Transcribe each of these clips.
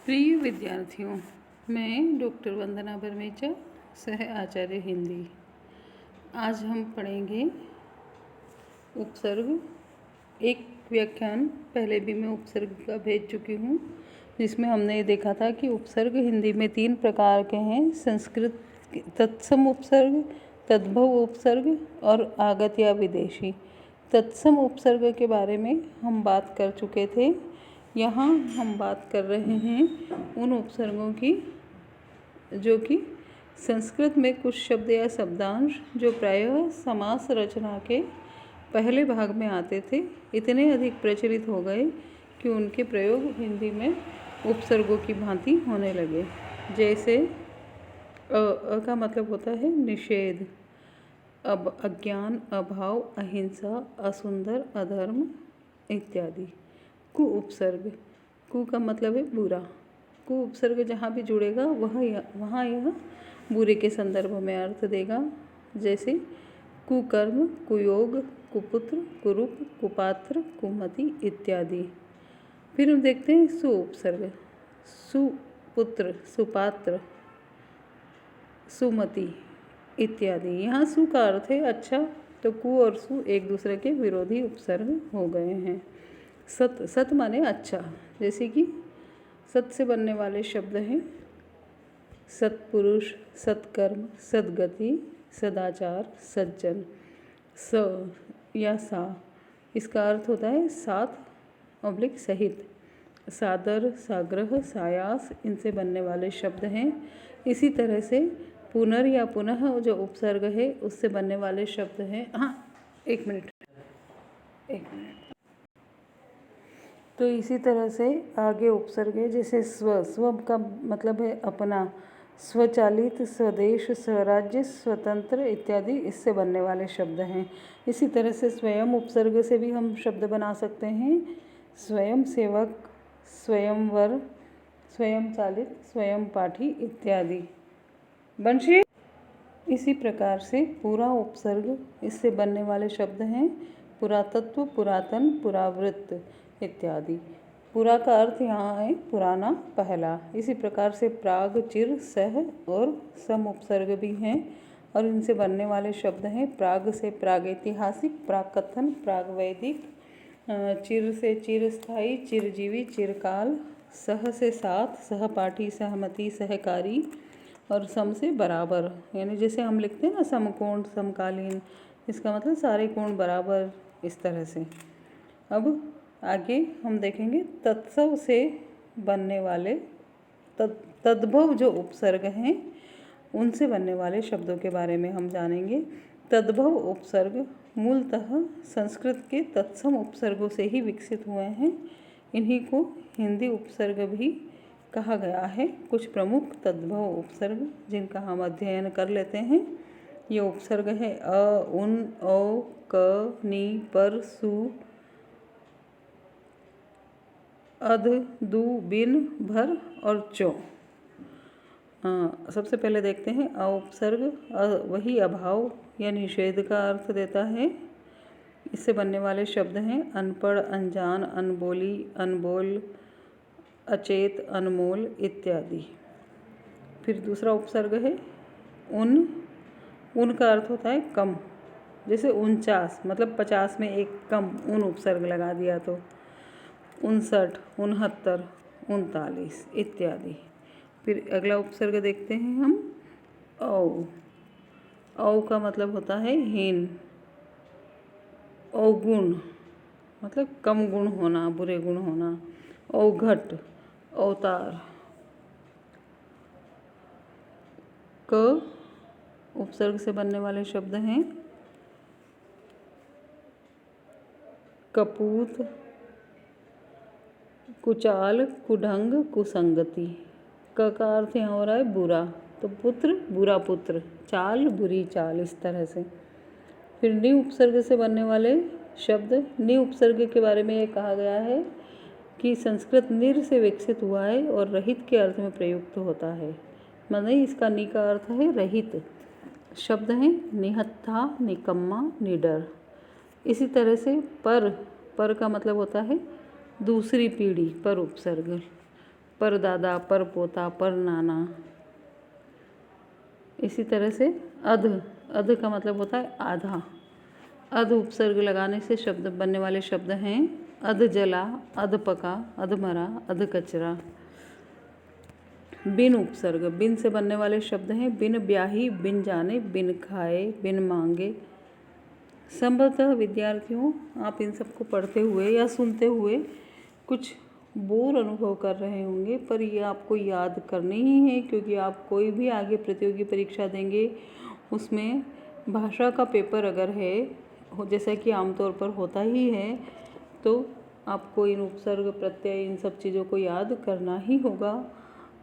प्रिय विद्यार्थियों, मैं डॉक्टर वंदना बर्मेचा, सह आचार्य हिंदी। आज हम पढ़ेंगे उपसर्ग। एक व्याख्यान पहले भी मैं उपसर्ग का भेज चुकी हूँ, जिसमें हमने ये देखा था कि उपसर्ग हिंदी में 3 प्रकार के हैं: संस्कृत तत्सम उपसर्ग, तद्भव उपसर्ग और आगत या विदेशी। तत्सम उपसर्ग के बारे में हम बात कर चुके थे। यहाँ हम बात कर रहे हैं उन उपसर्गों की जो कि संस्कृत में कुछ शब्द या शब्दांश जो प्रायः समास रचना के पहले भाग में आते थे, इतने अधिक प्रचलित हो गए कि उनके प्रयोग हिंदी में उपसर्गों की भांति होने लगे। जैसे अ का मतलब होता है निषेध, अब अज्ञान, अभाव, अहिंसा, असुंदर, अधर्म इत्यादि। कु उपसर्ग, कु का मतलब है बुरा। कु उपसर्ग जहाँ भी जुड़ेगा वहाँ यह बुरे के संदर्भ में अर्थ देगा। जैसे कुकर्म, कुयोग, कुपुत्र, कुरूप, कुपात्र, कुमति इत्यादि। फिर हम देखते हैं सु उपसर्ग, सुपुत्र, सुपात्र, सुमति इत्यादि। यहाँ सु का अर्थ है अच्छा, तो कु और सु एक दूसरे के विरोधी उपसर्ग हो गए हैं। सत, सत माने अच्छा, जैसे कि सत से बनने वाले शब्द हैं सत्पुरुष, सत्कर्म, सद्गति, सदाचार, सज्जन। स या सा, इसका अर्थ होता है साथ ऑब्लिक सहित। सादर, साग्रह, सायास, इनसे बनने वाले शब्द हैं। इसी तरह से पुनर या पुनः जो उपसर्ग है उससे बनने वाले शब्द हैं। एक मिनट। तो इसी तरह से आगे उपसर्ग है, जैसे स्व, स्व का मतलब है अपना, स्वचालित, स्वदेश, स्वराज्य, स्वतंत्र इत्यादि इससे बनने वाले शब्द हैं। इसी तरह से स्वयं उपसर्ग से भी हम शब्द बना सकते हैं: स्वयं सेवक, स्वयंवर, स्वयं चालित, स्वयं पाठी इत्यादि। बंशी। इसी प्रकार से पूरा उपसर्ग, इससे बनने वाले शब्द हैं पुरातत्व, पुरातन, पुरावृत्त इत्यादि। पूरा का अर्थ यहाँ है पुराना, पहला। इसी प्रकार से प्राग, चिर, सह और सम उपसर्ग भी हैं और इनसे बनने वाले शब्द हैं प्राग से प्रागैतिहासिक, प्राकथन, प्रागवैदिक, चिर से चिरस्थायी, चिरजीवी, चिरकाल, सह से साथ, सहपाठी, सहमति, सहकारी और सम से बराबर। यानी जैसे हम लिखते हैं ना समकोण, समकालीन, इसका मतलब सारे कोण बराबर, इस तरह से। अब आगे हम देखेंगे तत्सव से बनने वाले तद्भव जो उपसर्ग हैं उनसे बनने वाले शब्दों के बारे में हम जानेंगे। तद्भव उपसर्ग मूलतः संस्कृत के तत्सम उपसर्गों से ही विकसित हुए हैं। इन्हीं को हिंदी उपसर्ग भी कहा गया है। कुछ प्रमुख तद्भव उपसर्ग जिनका हम अध्ययन कर लेते हैं। ये उपसर्ग है अ, उन, औ, क, नी, पर, सु, अध, दु, बिन, भर और चो। सबसे पहले देखते हैं अ उपसर्ग। वही अभाव या निषेध का अर्थ देता है। इससे बनने वाले शब्द हैं अनपढ़, अनजान, अनबोली, अनबोल, अचेत, अनमोल इत्यादि। फिर दूसरा उपसर्ग है उन। उन का अर्थ होता है कम, जैसे 49 मतलब 50 में एक कम उन उपसर्ग लगा दिया तो 59, 69, 39 इत्यादि। फिर अगला उपसर्ग देखते हैं हम औ। औ का मतलब होता है हीन, अवगुण मतलब कम गुण होना, बुरे गुण होना। अवघट, अवतार। क उपसर्ग से बनने वाले शब्द हैं कपूत, कुचाल, कुढंग, कुसंगति। क का अर्थ यहाँ हो रहा है बुरा, तो पुत्र, बुरा पुत्र, चाल, बुरी चाल, इस तरह से। फिर नि उपसर्ग से बनने वाले शब्द। नि उपसर्ग के बारे में ये कहा गया है कि संस्कृत निर से विकसित हुआ है और रहित के अर्थ में प्रयुक्त होता है। मतलब इसका नि का अर्थ है रहित। शब्द हैं निहत्था, निकम्मा, निडर। इसी तरह से पर का मतलब होता है दूसरी पीढ़ी, पर उपसर्ग। परदादा, परपोता, परनाना। इसी तरह से अध, अध का मतलब होता है आधा। अध उपसर्ग लगाने से शब्द बनने वाले शब्द हैं अध जला, अध पका, अध मरा, अध कचरा। बिन उपसर्ग, बिन से बनने वाले शब्द हैं बिन ब्याही, बिन जाने, बिन खाए, बिन मांगे। संभवतः विद्यार्थियों आप इन सबको पढ़ते हुए या सुनते हुए कुछ बोर अनुभव कर रहे होंगे, पर ये आपको याद करनी ही है, क्योंकि आप कोई भी आगे प्रतियोगी परीक्षा देंगे उसमें भाषा का पेपर अगर है, जैसा कि आमतौर पर होता ही है, तो आपको इन उपसर्ग प्रत्यय इन सब चीज़ों को याद करना ही होगा।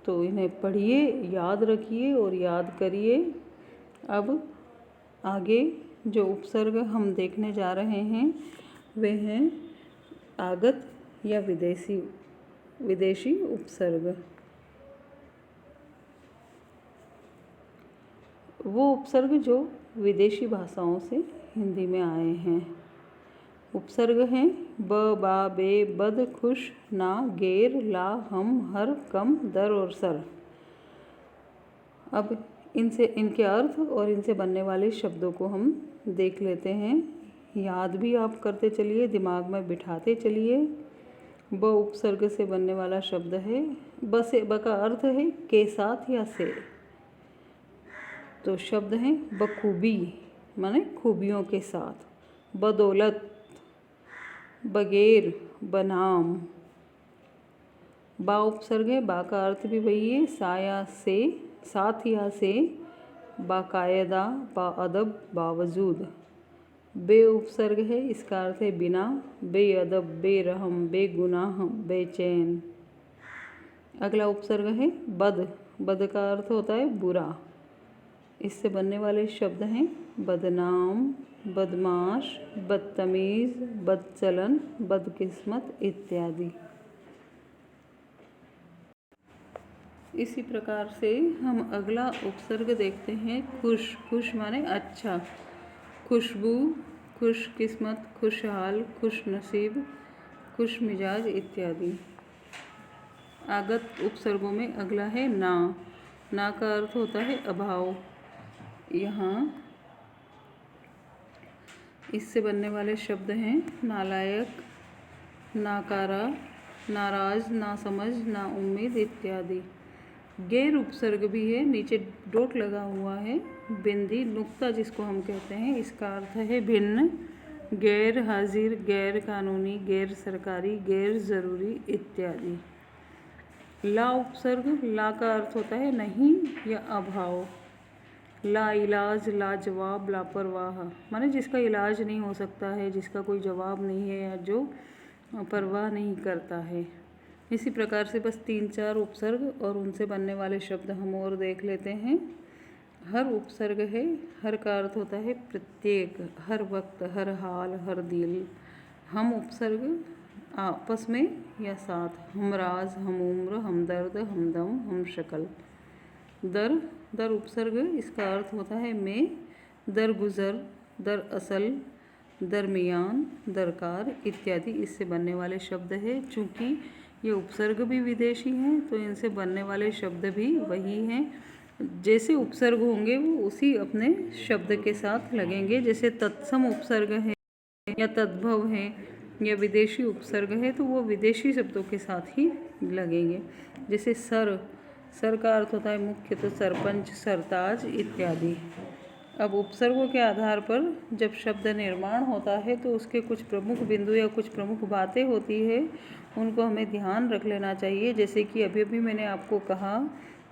तो इन्हें पढ़िए, याद रखिए और याद करिए। अब आगे जो उपसर्ग हम देखने जा रहे हैं वे हैं आगत या विदेशी उपसर्ग। वो उपसर्ग जो विदेशी भाषाओं से हिंदी में आए हैं। उपसर्ग हैं ब, बा, बे, बद, खुश, ना, गेर, ला, हम, हर, कम, दर और सर। अब इनसे इनके अर्थ और इनसे बनने वाले शब्दों को हम देख लेते हैं। याद भी आप करते चलिए, दिमाग में बिठाते चलिए। ब उपसर्ग से बनने वाला शब्द है, ब का अर्थ है के साथ या से। तो शब्द हैं बखूबी माने खूबियों के साथ, बदौलत, बगैर, बनाम। बा उपसर्ग है, बा का अर्थ भी वही है सा या से, साथ या से, बाकायदा, बाअदब, बावजूद। बे उपसर्ग है, इसका अर्थ है बिना, बेअदब, बेरहम, बेगुनाह, बेचैन। अगला उपसर्ग है बद, बद का अर्थ होता है बुरा। इससे बनने वाले शब्द हैं बदनाम, बदमाश, बदतमीज, बदचलन, बदकिस्मत इत्यादि। इसी प्रकार से हम अगला उपसर्ग देखते हैं खुश। खुश माने अच्छा, खुशबू, खुश किस्मत, खुशहाल, खुश नसीब, खुश मिजाज इत्यादि। आगत उपसर्गों में अगला है ना। ना का अर्थ होता है अभाव। यहाँ इससे बनने वाले शब्द हैं नालायक, नाकारा, नाराज, नासमझ, नाउम्मीद इत्यादि। गैर उपसर्ग भी है, नीचे डॉट लगा हुआ है, बिंदी नुक्ता जिसको हम कहते हैं, इसका अर्थ है भिन्न, गैर हाजिर, गैर कानूनी, गैर सरकारी, गैर ज़रूरी इत्यादि। ला उपसर्ग, ला का अर्थ होता है नहीं या अभाव। ला इलाज, लाजवाब, लापरवाह माने जिसका इलाज नहीं हो सकता है, जिसका कोई जवाब नहीं है या जो परवाह नहीं करता है। इसी प्रकार से बस 3-4 उपसर्ग और उनसे बनने वाले शब्द हम और देख लेते हैं। हर उपसर्ग है, हर का अर्थ होता है प्रत्येक, हर वक्त, हर हाल, हर दिल। हम उपसर्ग आपस में या साथ, हमराज, हम उम्र, हमदर्द, हमदम, हम शक्ल। दर, दर उपसर्ग इसका अर्थ होता है मैं, दरगुजर, दरअसल, दरमियान, दरकार इत्यादि इससे बनने वाले शब्द है। चूँकि ये उपसर्ग भी विदेशी हैं तो इनसे बनने वाले शब्द भी वही हैं। जैसे उपसर्ग होंगे वो उसी अपने शब्द के साथ लगेंगे। जैसे तत्सम उपसर्ग है या तद्भव है या विदेशी उपसर्ग है तो वो विदेशी शब्दों के साथ ही लगेंगे। जैसे सर, सर का अर्थ होता है मुख्य, तो सरपंच, सरताज इत्यादि। अब उपसर्गों के आधार पर जब शब्द निर्माण होता है तो उसके कुछ प्रमुख बिंदु या कुछ प्रमुख बातें होती है, उनको हमें ध्यान रख लेना चाहिए। जैसे कि अभी अभी मैंने आपको कहा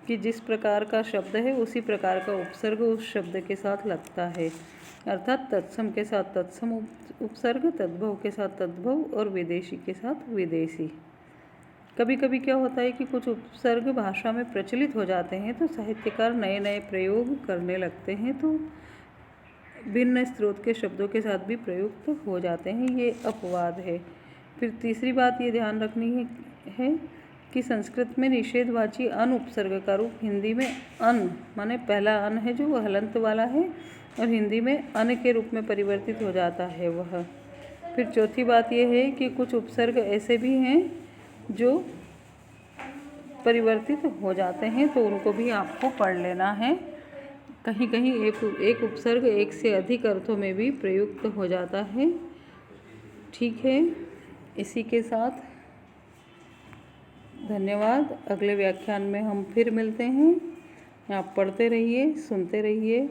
कि जिस प्रकार का शब्द है उसी प्रकार का उपसर्ग उस शब्द के साथ लगता है, अर्थात तत्सम के साथ तत्सम उपसर्ग, तद्भव के साथ तद्भव और विदेशी के साथ विदेशी। कभी कभी क्या होता है कि कुछ उपसर्ग भाषा में प्रचलित हो जाते हैं तो साहित्यकार नए नए प्रयोग करने लगते हैं, तो भिन्न स्रोत के शब्दों के साथ भी प्रयुक्त हो जाते हैं, ये अपवाद है। फिर तीसरी बात ये ध्यान रखनी है कि संस्कृत में निषेधवाची अन उपसर्ग का रूप हिंदी में अन माने पहला अन है जो वह हलंत वाला है और हिंदी में अन के रूप में परिवर्तित हो जाता है वह। फिर चौथी बात यह है कि कुछ उपसर्ग ऐसे भी हैं जो परिवर्तित हो जाते हैं, तो उनको भी आपको पढ़ लेना है। कहीं कहीं एक उपसर्ग एक से अधिक अर्थों में भी प्रयुक्त हो जाता है। ठीक है, इसी के साथ धन्यवाद। अगले व्याख्यान में हम फिर मिलते हैं। आप पढ़ते रहिए, सुनते रहिए।